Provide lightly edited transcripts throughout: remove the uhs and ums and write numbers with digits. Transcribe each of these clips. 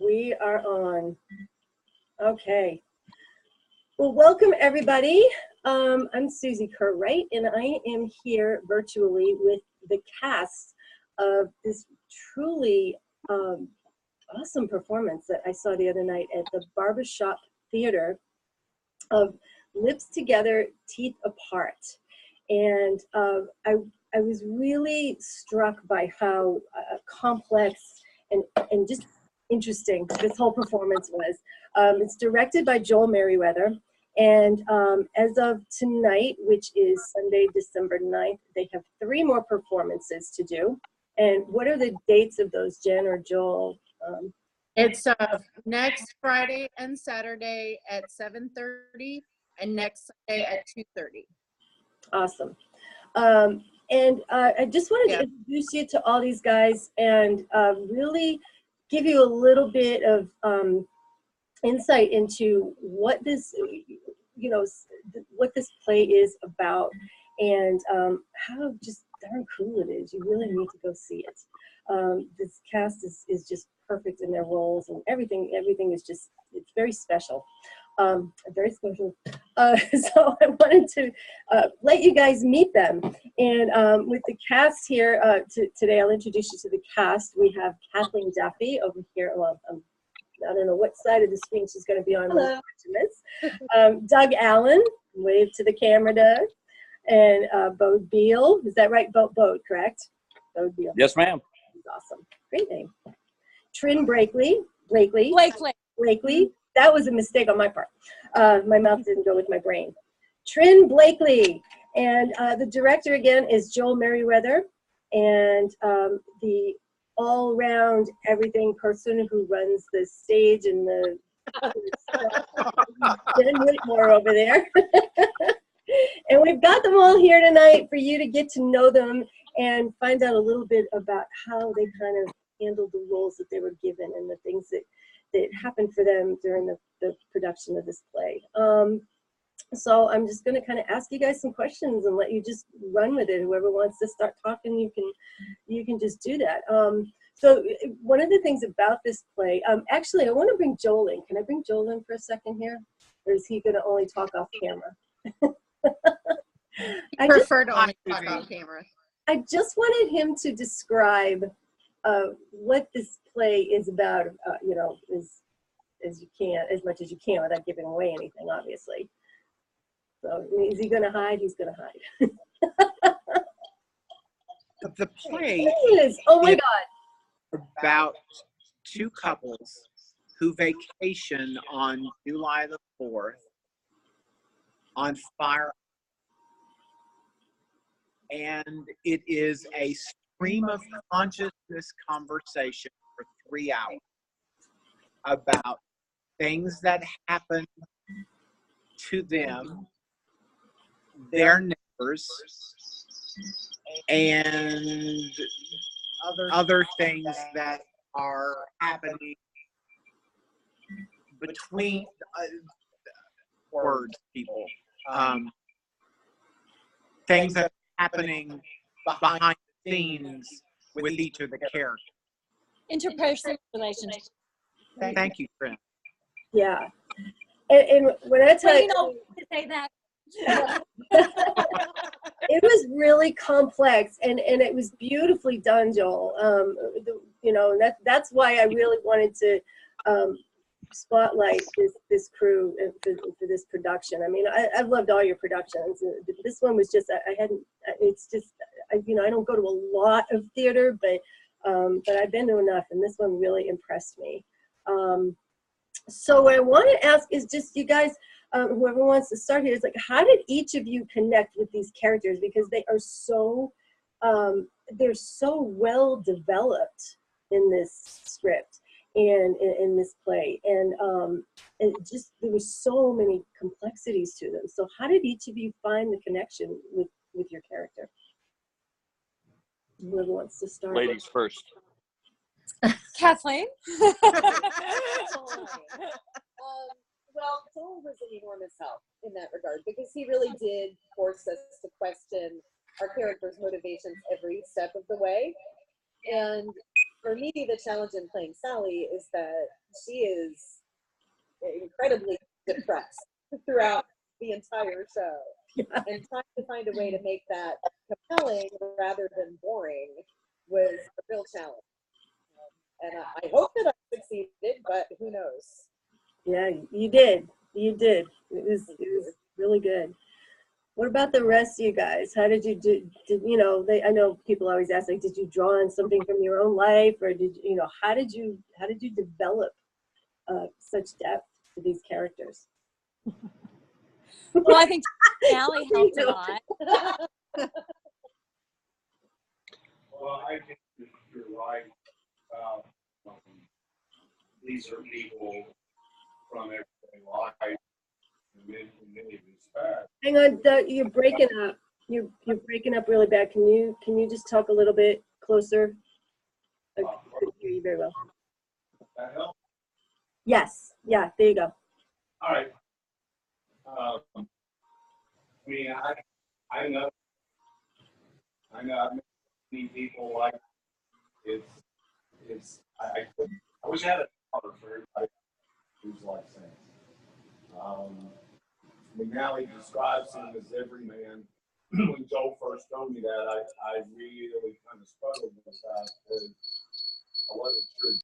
We are on. Okay. Well, welcome everybody. I'm Susie Kerr-Wright, and I am here virtually with the cast of this truly awesome performance that I saw the other night at the Barbershop Theater of Lips Together, Teeth Apart. And I was really struck by how complex and just interesting this whole performance was. It's directed by Joel Merriweather, and as of tonight, which is Sunday, December 9th, they have 3 more performances to do. And what are the dates of those, Jen or Joel? It's next Friday and Saturday at 7:30 and next Sunday at 2:30. Awesome. And I just wanted to introduce you to all these guys and really give you a little bit of insight into what this, what this play is about, and how just darn cool it is. You really need to go see it. This cast is just perfect in their roles, and everything is just, it's very special. Very special. So I wanted to let you guys meet them. And with the cast here today, I'll introduce you to the cast. We have Kathleen Jaffe over here. Well, I don't know what side of the screen she's going to be on. Hello. Doug Allen, wave to the camera, Doug. And Beal, is that right? Bode, correct? Beal. Yes, ma'am. Awesome. Great name. Trin Blakely. That was a mistake on my part. My mouth didn't go with my brain. Trin Blakely. And the director again is Joel Merriweather. And the all-round everything person who runs the stage and the Whitmore over there. And we've got them all here tonight for you to get to know them and find out a little bit about how they kind of handled the roles that they were given and the things that happened for them during the production of this play. So I'm just going to kind of ask you guys some questions and let you just run with it. Whoever wants to start talking, you can just do that. So one of the things about this play, actually, I want to bring Joel in. Can I bring Joel in for a second here? Or is he going to only talk off camera? I prefer to only talk off camera. I just wanted him to describe what this play is about, as much as you can without giving away anything, obviously. So is he going to hide? He's going to hide. The play is, oh my God, about 2 couples who vacation on July the 4th on Fire. And it is a stream of consciousness conversation for 3 hours about things that happen to them, their neighbors, and other things that are happening between people. Things that are happening behind the scenes with each of the characters. Interpersonal relationships. Thank you, Trin. Yeah. And when I tell you to say that. It was really complex and it was beautifully done, Joel. That's why I really wanted to spotlight this crew for this production. I mean, I've loved all your productions. This one was just, I don't go to a lot of theater, but I've been to enough, and this one really impressed me. So what I want to ask is just you guys, whoever wants to start here, is like, how did each of you connect with these characters? Because they are so, they're so well developed in this script and in this play, and there were so many complexities to them. So how did each of you find the connection with your character? Whoever wants to start. Ladies first. Kathleen? Well, Joel was an enormous help in that regard because he really did force us to question our characters' motivations every step of the way. And for me, the challenge in playing Sally is that she is incredibly depressed throughout the entire show. Yeah. And trying to find a way to make that compelling rather than boring was a real challenge. And I hope that I succeeded, but who knows? Yeah, you did. You did. It was really good. What about the rest of you guys? How did you do? You know, I know people always ask, like, did you draw on something from your own life, or did you know, how did you develop such depth to these characters? Well, I think Allie helped a lot. Well, I think you're right. These are people from everyday life in many respects. Hang on, Doug, you're breaking up. You're breaking up really bad. Can you just talk a little bit closer? I couldn't hear you very well. That helps? Yes. Yeah, there you go. All right. I mean, I know many people like I wish I had a color for everybody who's like Saints. McNally describes him as every man. When Joel first told me that, I really kind of struggled with that because I wasn't sure.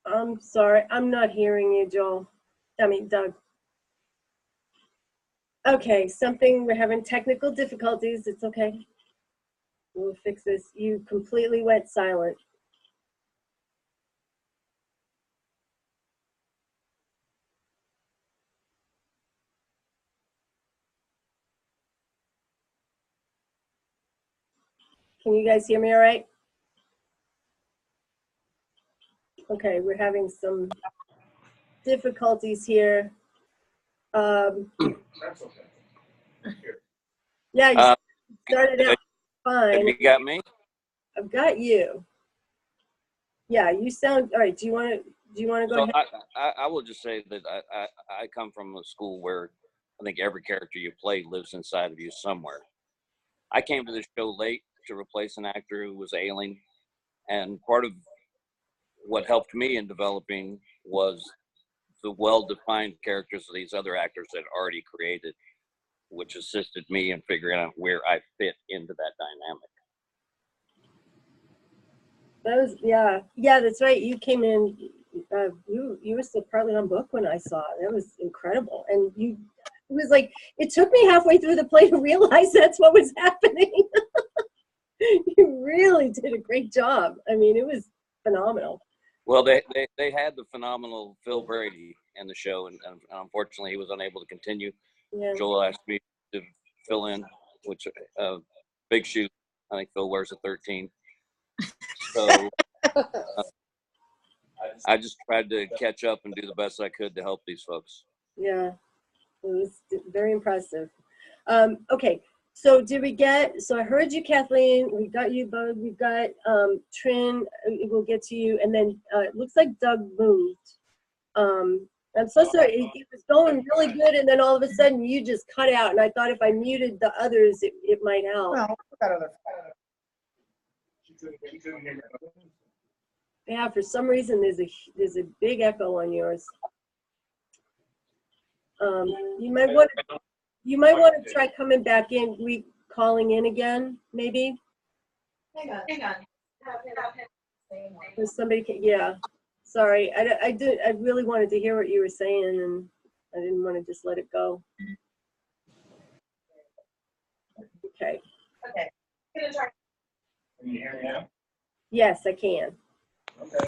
I'm sorry, I'm not hearing you, Joel. I mean, Doug. Okay, we're having technical difficulties. It's okay. We'll fix this. You completely went silent. Can you guys hear me all right? Okay, we're having some difficulties here. That's okay. Yeah, you started out fine. Have you got me? I've got you. Yeah, you sound all right. Do you want to go ahead? I will just say that I come from a school where I think every character you play lives inside of you somewhere. I came to this show late to replace an actor who was ailing, and part of what helped me in developing was the well-defined characters of these other actors that already created, which assisted me in figuring out where I fit into that dynamic. That was yeah. That's right. You came in. You were still partly on book when I saw it. That was incredible, and it was like it took me halfway through the play to realize that's what was happening. You really did a great job. I mean, it was phenomenal. Well, they had the phenomenal Phil Brady in the show, and unfortunately he was unable to continue. Yeah. Joel asked me to fill in, which big shoe. I think Phil wears a 13. So I just tried to catch up and do the best I could to help these folks. Yeah, it was very impressive. Okay, so so I heard you, Kathleen. We got you both. We've got Trin. We'll get to you. And then it looks like Doug moved. I'm so sorry. It was going really good, and then all of a sudden you just cut out. And I thought if I muted the others, it might help. No, got other. Yeah, for some reason there's a big echo on yours. You might want to try coming back in, calling in again, maybe. Hang on. If somebody can, yeah. Sorry, I really wanted to hear what you were saying, and I didn't want to just let it go. Okay. Okay. Gonna try. Can you hear me now? Yes, I can. Okay.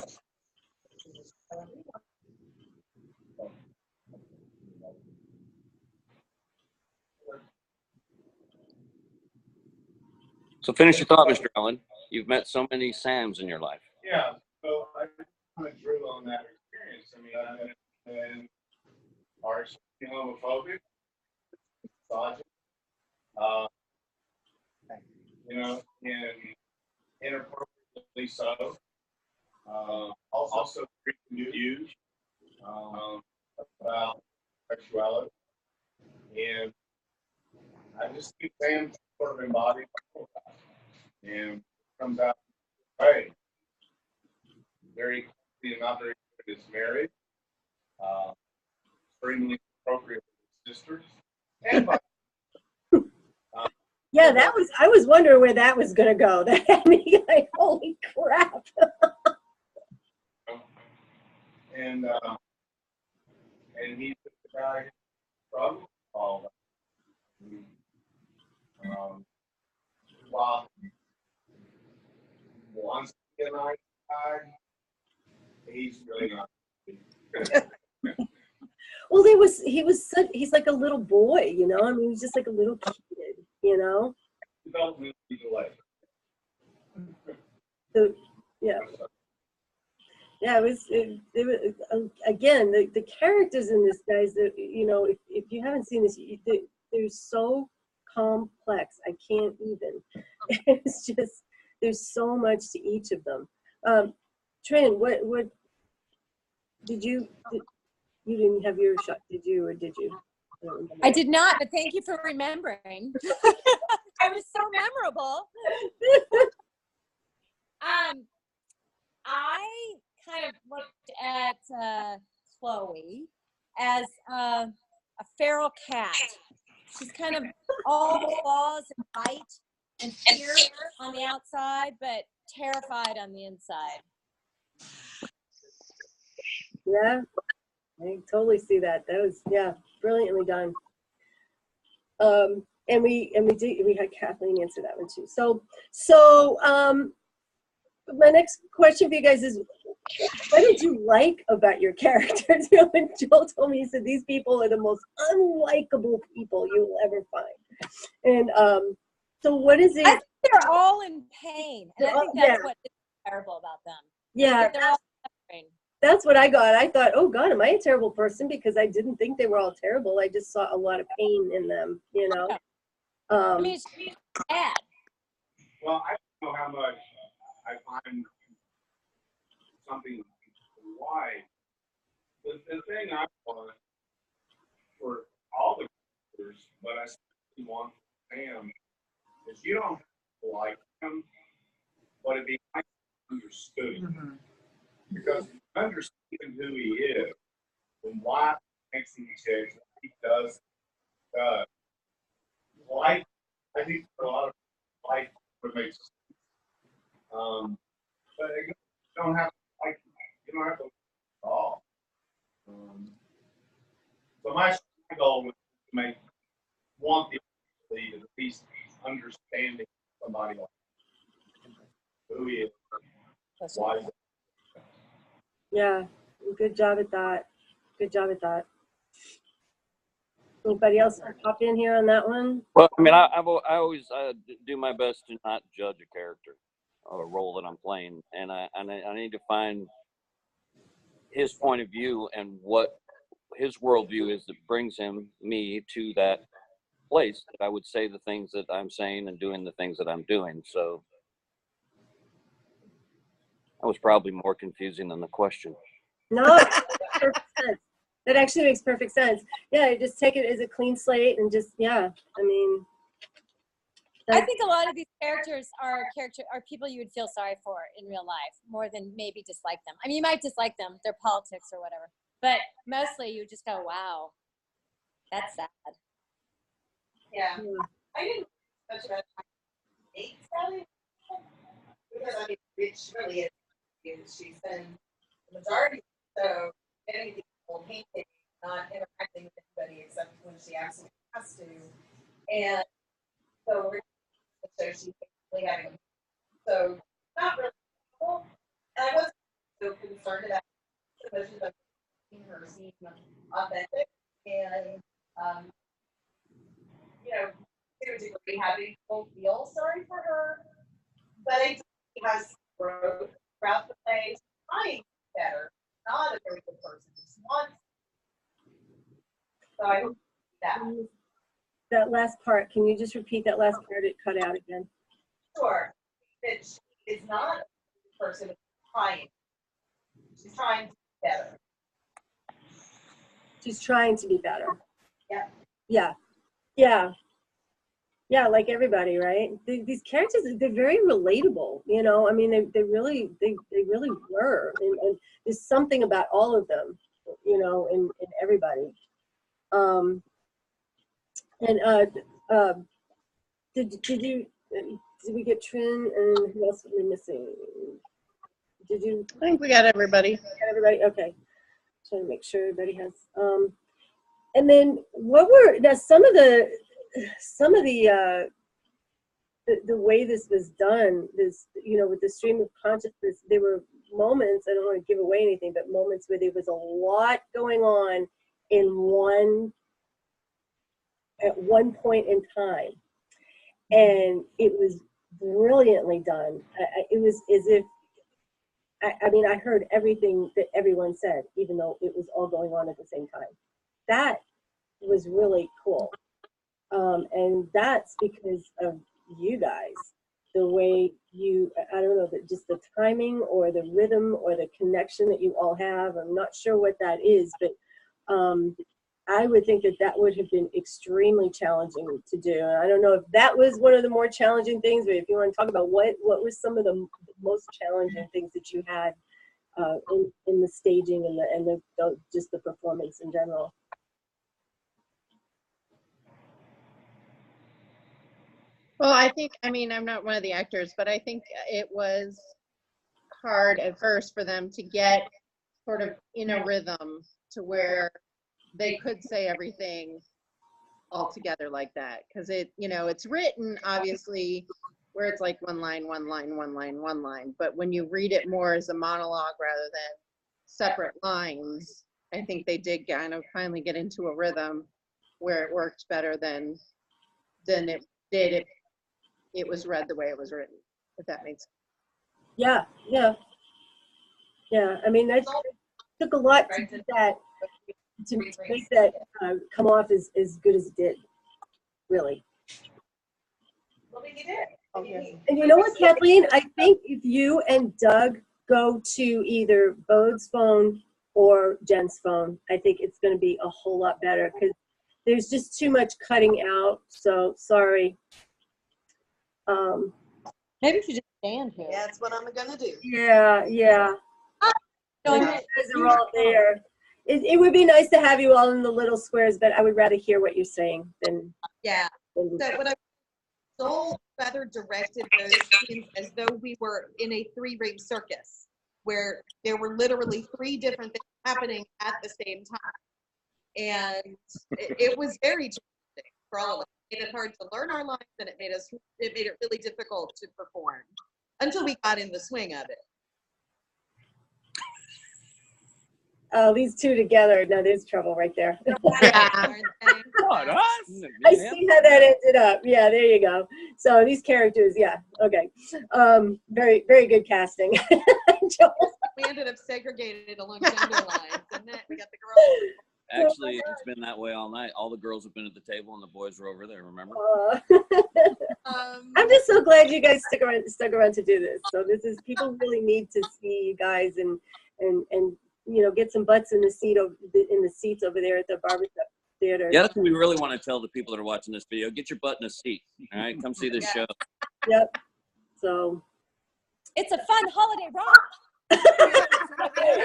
So finish your thought, Mr. Allen. You've met so many Sams in your life. Yeah, so I kind of drew on that experience. I mean, and are homophobic, misogyny, and inappropriately so. Also confused about sexuality. I just think Sam sort of embodied my whole life. And it comes out, hey, very clearly and not very good is married, extremely appropriate with his sisters, and yeah, that was, I was wondering where that was going to go. That had me like, holy crap. and he's the guy who struggled all that. While wants to be a nice guy, he's really not. Well, he's like a little boy, you know? I mean, he's just like a little kid, you know? Development delay. So, yeah. Yeah, it was again, the characters in this, guys, that, you know, if you haven't seen this, they're so complex. I can't even. It's just, there's so much to each of them. Trin, what did you didn't have your shot, did you, or did you? I did not, but thank you for remembering. I was so memorable. I kind of looked at Chloe as a feral cat. She's kind of all claws and bite and fierce on the outside, but terrified on the inside. Yeah, I totally see that. That was, yeah, brilliantly done. And we had Kathleen answer that one too. So my next question for you guys is, what did you like about your characters? You know, when Joel told me, he said, these people are the most unlikable people you will ever find. And so what is it? I think they're all in pain. And I think that's what is terrible about them. Yeah. They're all suffering. That's what I got. I thought, oh God, am I a terrible person? Because I didn't think they were all terrible. I just saw a lot of pain in them, you know? I mean, it's bad. Well, I don't know how much I find something why. The thing I want for all the characters, but I especially want for Sam, is you don't have to like him, but it'd be nice to understood. Mm-hmm. Because understanding who he is and why he makes these mistakes, what he does, life, I think for a lot of life would make sense. But you don't have to like, you don't have to like at all. So my goal was to want the lead at least understanding somebody like who he is, why he is. Yeah, good job at that. Good job at that. Anybody else pop in here on that one? Well, I mean, I always do my best to not judge a character or a role that I'm playing, and I need to find his point of view and what his worldview is that brings me to that place that I would say the things that I'm saying and doing the things that I'm doing. So that was probably more confusing than the question. No, that makes perfect sense. That actually makes perfect sense. Yeah, you just take it as a clean slate and just, yeah, I mean. I think a lot of these characters are people you would feel sorry for in real life more than maybe dislike them. I mean, you might dislike them, their politics or whatever, but mostly you just go, wow, that's sad. Yeah. I didn't much about hate Sally because I mean, it really is. She's been the majority, so getting people painting, not interacting with anybody except when she absolutely has to, and so she's basically having so not really cool. And I wasn't so concerned about the emotions of her seem authentic and you know, to a degree having people feel sorry for her. But I think she has growth throughout the play, trying to be better, not a very good person, just wants. So I hope that. That last part, can you just repeat that last part? It cut out again. Sure. That she is not a person who's trying. She's trying to be better. She's trying to be better. Yeah. Yeah. Yeah. Yeah, like everybody, right? These characters, they're very relatable, you know. I mean, they really were, and there's something about all of them, you know, in everybody. And did we get Trin, and who else are we missing? Did you? I think we got everybody. Got everybody? Okay. Trying to make sure everybody has. And then what were now some of the way this was done, this, you know, with the stream of consciousness, there were moments, I don't want to give away anything, but moments where there was a lot going on at one point in time. And it was brilliantly done. It was as if, I mean, I heard everything that everyone said, even though it was all going on at the same time. That was really cool. And that's because of you guys, the way you, I don't know, just the timing or the rhythm or the connection that you all have. I'm not sure what that is, but I would think that would have been extremely challenging to do. And I don't know if that was one of the more challenging things, but if you want to talk about what was some of the most challenging things that you had in the staging and the just the performance in general. Well, I think, I mean, I'm not one of the actors, but I think it was hard at first for them to get sort of in a rhythm to where they could say everything all together like that. Because it, you know, it's written obviously where it's like one line, one line, one line, one line. But when you read it more as a monologue rather than separate lines, I think they did kind of finally get into a rhythm where it worked better than it did if it was read the way it was written, if that makes sense. Yeah. I mean, that took a lot to do that, to make that come off as good as it did, really. Well, you did. Okay. And you know what, Kathleen? I think if you and Doug go to either Bode's phone or Jen's phone, I think it's going to be a whole lot better, because there's just too much cutting out. So sorry. Maybe if you just stand here. That's what I'm gonna do. Yeah. No, You guys are all there. It would be nice to have you all in the little squares, but I would rather hear what you're saying than. Yeah. So what Joel rather directed those scenes as though we were in a 3-ring circus, where there were literally 3 different things happening at the same time, and it was very challenging for all of us. It made it hard to learn our lines, and it made it really difficult to perform until we got in the swing of it. Oh, these two together. No, there's trouble right there. Yeah. What, us? I see how that ended up. Yeah, there you go. So these characters, yeah, okay. Very, very good casting. Joel. We ended up segregated along gender lines, and then we got the girls. Actually, it's been that way all night. All the girls have been at the table, and the boys were over there. Remember? I'm just so glad you guys stuck around to do this. So this is, people really need to see you guys and you know, get some butts in the seats over there at the Barbershop Theater. Yeah, that's what we really want to tell the people that are watching this video. Get your butt in a seat. All right, come see this show. Yep. So it's a fun holiday romp.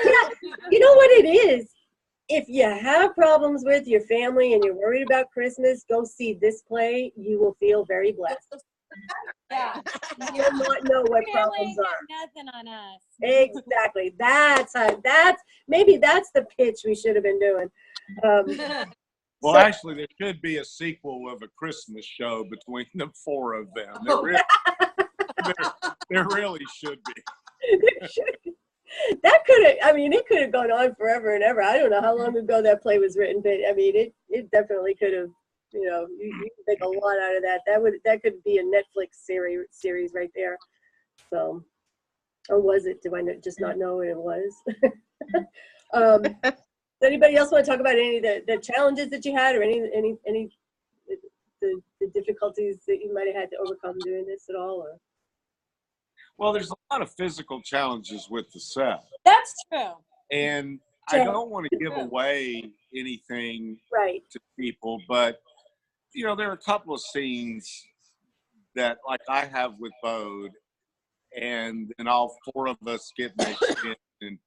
yeah, you know what it is? If you have problems with your family and you're worried about Christmas, go see this play. You will feel very blessed. Yeah. You will not know what problems are. Nothing on us. Exactly. Maybe that's the pitch we should have been doing. Well, actually, there should be a sequel of A Christmas Show between the 4 of them. There really should be. That could have, I mean, it could have gone on forever and ever. I don't know how long ago that play was written, but I mean, it definitely could have, you know, you could make a lot out of that. That could be a Netflix series right there. So, or was it? Do I just not know what it was? Does anybody else want to talk about any of the challenges that you had, or any the difficulties that you might have had to overcome doing this at all? Or? Well, there's a lot of physical challenges with the set. That's true. And I don't want to give away anything right to people, but, you know, there are a couple of scenes that like I have with Bode, and then all four of us get mixed in,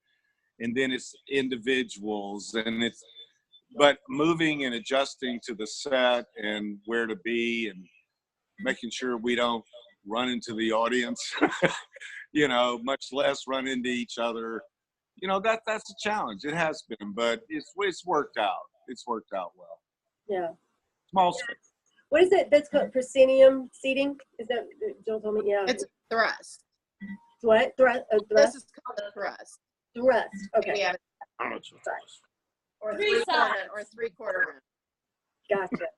and then it's individuals, and it's, but moving and adjusting to the set and where to be and making sure we don't run into the audience, you know, much less run into each other. You know, that's a challenge. It has been, but it's worked out. It's worked out well. Yeah. Small space. What is it? That's called proscenium seating? Is that, Joel told me? Yeah. It's thrust. What? Thrust? This is called a thrust. Thrust. Okay. We have or Three three-quarter round. Gotcha.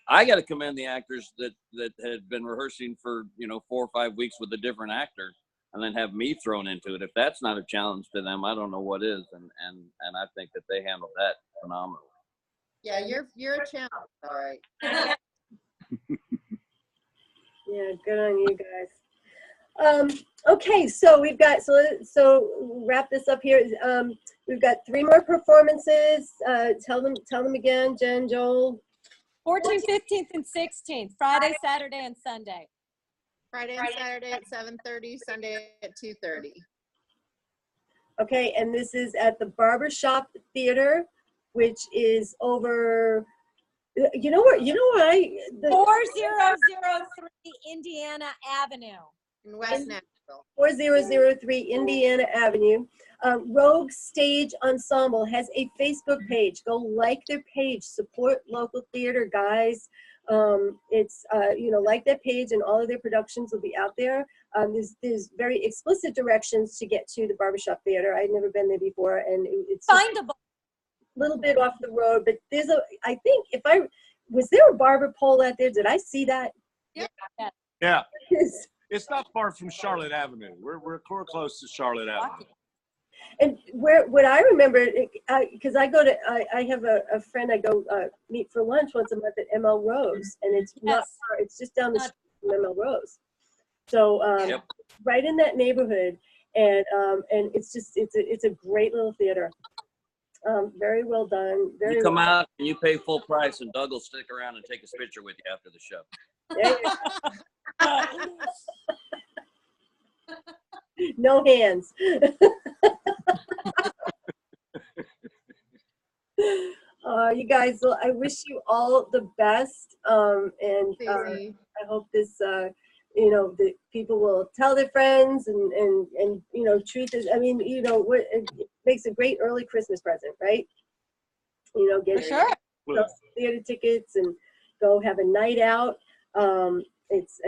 I got to commend the actors that had been rehearsing for, you know, 4 or 5 weeks with a different actor, and then have me thrown into it. If that's not a challenge to them, I don't know what is. And I think that they handled that phenomenally. Yeah, you're a challenge, all right. Yeah, good on you guys. Okay, so we've got, so wrap this up here. We've got 3 more performances. Tell them again, Jen, Joel. 14th, 15th, and 16th, Friday, Saturday, and Sunday. Friday and Saturday at 7:30, Sunday at 2:30. Okay, and this is at the Barbershop Theater, which is over, you know where 4003 Indiana Avenue. In West Nashville. 4003 Indiana Avenue. Rogue Stage Ensemble has a Facebook page. Go like their page. Support local theater, guys. It's you know, like that page, and all of their productions will be out there. There's very explicit directions to get to the Barbershop Theater. I'd never been there before, and it's Findable. a little bit off the road. But there's I think was there a barber pole out there? Did I see that? Yeah. It's not far from Charlotte Avenue. We're close to Charlotte Avenue. And what I remember, because I have a friend I go meet for lunch once a month at ML Rose, and it's not far. It's just down the street from ML Rose. So right in that neighborhood, and it's a great little theater. Very well done. You come out and you pay full price, and Doug will stick around and take his picture with you after the show. No hands. You guys, well, I wish you all the best, and I hope this, you know, that people will tell their friends, and you know, treat this. I mean, you know, it makes a great early Christmas present, right? You know, get theater tickets and go have a night out. It's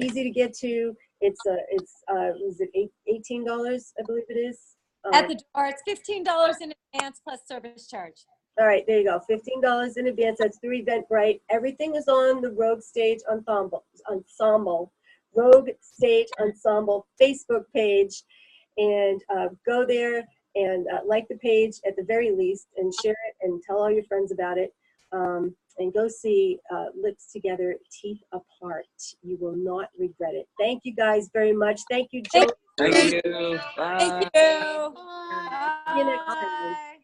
easy to get to. Was it $18? I believe it is. At the door, it's $15 in advance plus service charge. All right, there you go. $15 in advance. That's through Eventbrite. Everything is on the Rogue Stage Ensemble, Rogue Stage Ensemble Facebook page, and go there and like the page at the very least, and share it and tell all your friends about it. And go see Lips Together, Teeth Apart. You will not regret it. Thank you guys very much. Thank you, Joe. Thank you. Bye. Thank you. See you next time.